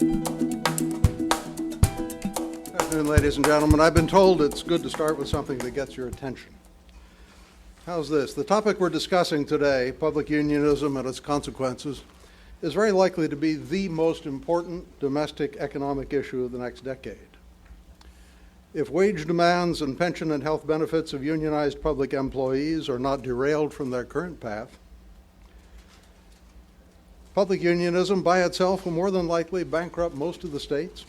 Good afternoon, ladies and gentlemen. I've been told it's good to start with something that gets your attention. How's this? The topic we're discussing today, public unionism and its consequences, is very likely to be the most important domestic economic issue of the next decade. If wage demands and pension and health benefits of unionized public employees are not derailed from their current path, public unionism by itself will more than likely bankrupt most of the states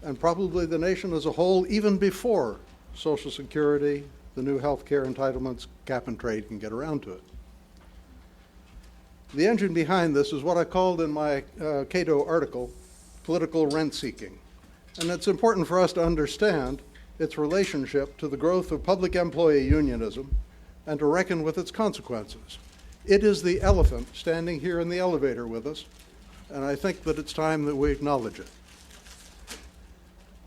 and probably the nation as a whole even before Social Security, the new health care entitlements, cap and trade can get around to it. The engine behind this is what I called in my Cato article, political rent-seeking. And it's important for us to understand its relationship to the growth of public employee unionism and to reckon with its consequences. It is the elephant standing here in the elevator with us, and I think that it's time that we acknowledge it.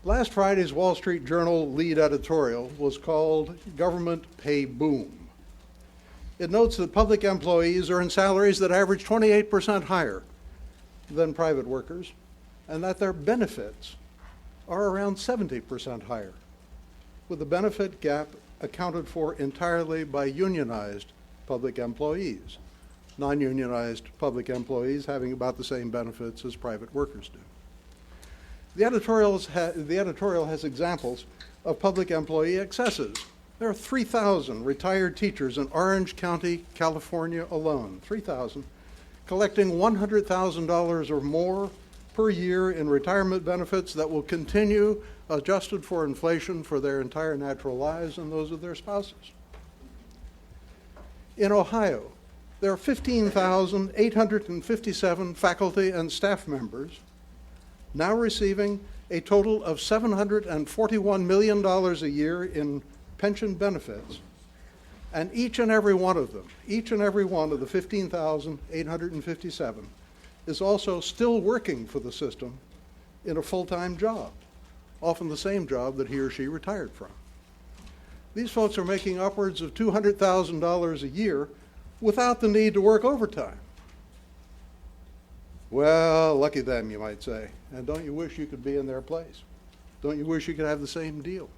Last Friday's Wall Street Journal lead editorial was called Government Pay Boom. It notes that public employees earn salaries that average 28% higher than private workers, and that their benefits are around 70% higher, with the benefit gap accounted for entirely by unionized public employees, non-unionized public employees having about the same benefits as private workers do. The editorial has examples of public employee excesses. There are 3,000 retired teachers in Orange County, California alone, 3,000, collecting $100,000 or more per year in retirement benefits that will continue adjusted for inflation for their entire natural lives and those of their spouses. In Ohio, there are 15,857 faculty and staff members now receiving a total of $741 million a year in pension benefits, and each and every one of them, each and every one of the 15,857 is also still working for the system in a full-time job, often the same job that he or she retired from. These folks are making upwards of $200,000 a year without the need to work overtime. Well, lucky them, you might say. And don't you wish you could be in their place? Don't you wish you could have the same deal?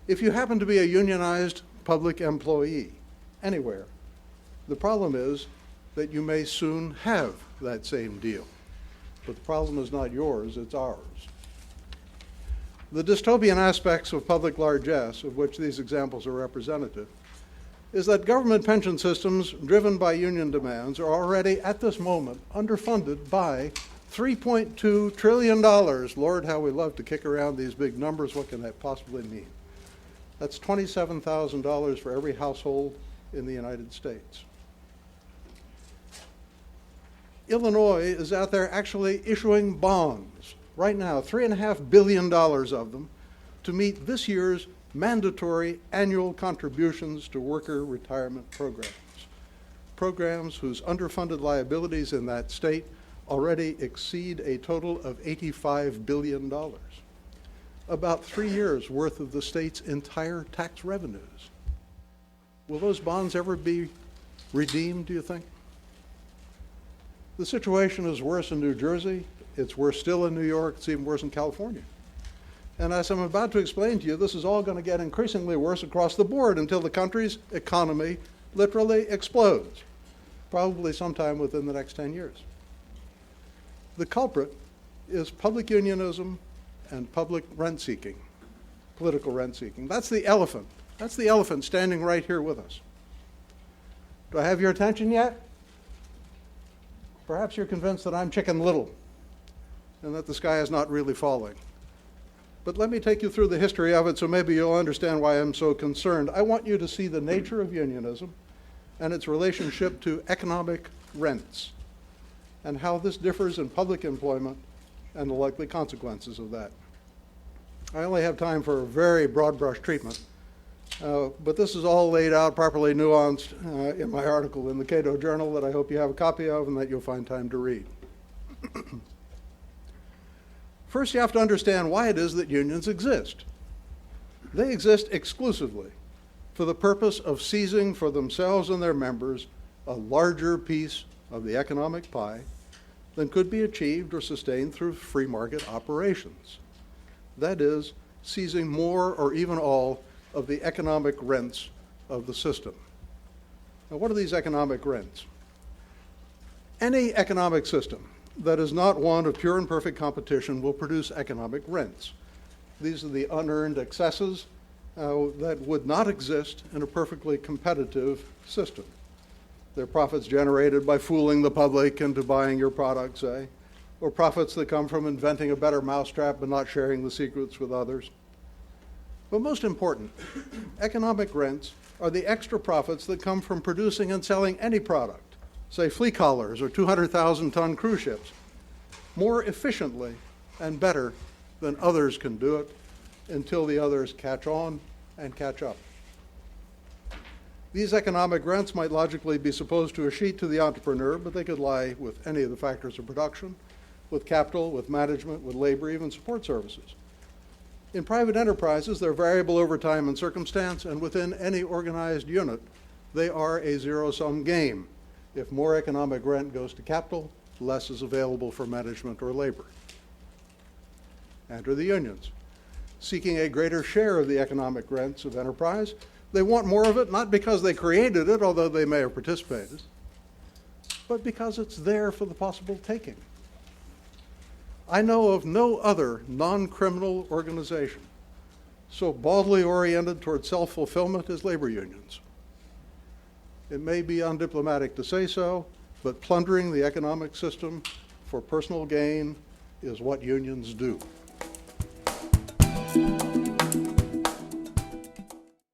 If you happen to be a unionized public employee anywhere, the problem is that you may soon have that same deal. But the problem is not yours, it's ours. The dystopian aspects of public largesse, of which these examples are representative, is that government pension systems driven by union demands are already, at this moment, underfunded by $3.2 trillion. Lord, how we love to kick around these big numbers. What can that possibly mean? That's $27,000 for every household in the United States. Illinois is out there actually issuing bonds right now, $3.5 billion of them, to meet this year's mandatory annual contributions to worker retirement programs whose underfunded liabilities in that state already exceed a total of $85 billion, about 3 years worth of the state's entire tax revenues. Will those bonds ever be redeemed, do you think? The situation is worse in New Jersey, it's worse still in New York, it's even worse in California. And as I'm about to explain to you, this is all going to get increasingly worse across the board until the country's economy literally explodes, probably sometime within the next 10 years. The culprit is public unionism and public rent-seeking, political rent-seeking. That's the elephant. That's the elephant standing right here with us. Do I have your attention yet? Perhaps you're convinced that I'm Chicken Little and that the sky is not really falling. But let me take you through the history of it so maybe you'll understand why I'm so concerned. I want you to see the nature of unionism and its relationship to economic rents and how this differs in public employment and the likely consequences of that. I only have time for a very broad brush treatment, but this is all laid out properly nuanced in my article in the Cato Journal that I hope you have a copy of and that you'll find time to read. First, you have to understand why it is that unions exist. They exist exclusively for the purpose of seizing for themselves and their members a larger piece of the economic pie than could be achieved or sustained through free market operations. That is, seizing more or even all of the economic rents of the system. Now, what are these economic rents? Any economic system that is not one of pure and perfect competition will produce economic rents. These are the unearned excesses that would not exist in a perfectly competitive system. They're profits generated by fooling the public into buying your product, say, or profits that come from inventing a better mousetrap but not sharing the secrets with others. But most important, economic rents are the extra profits that come from producing and selling any product, say flea collars or 200,000-ton cruise ships, more efficiently and better than others can do it until the others catch on and catch up. These economic rents might logically be supposed to escheat to the entrepreneur, but they could lie with any of the factors of production, with capital, with management, with labor, even support services. In private enterprises, they're variable over time and circumstance, and within any organized unit, they are a zero-sum game. If more economic rent goes to capital, less is available for management or labor. Enter the unions. Seeking a greater share of the economic rents of enterprise, they want more of it, not because they created it, although they may have participated, but because it's there for the possible taking. I know of no other non-criminal organization so baldly oriented toward self-fulfillment as labor unions. It may be undiplomatic to say so, but plundering the economic system for personal gain is what unions do.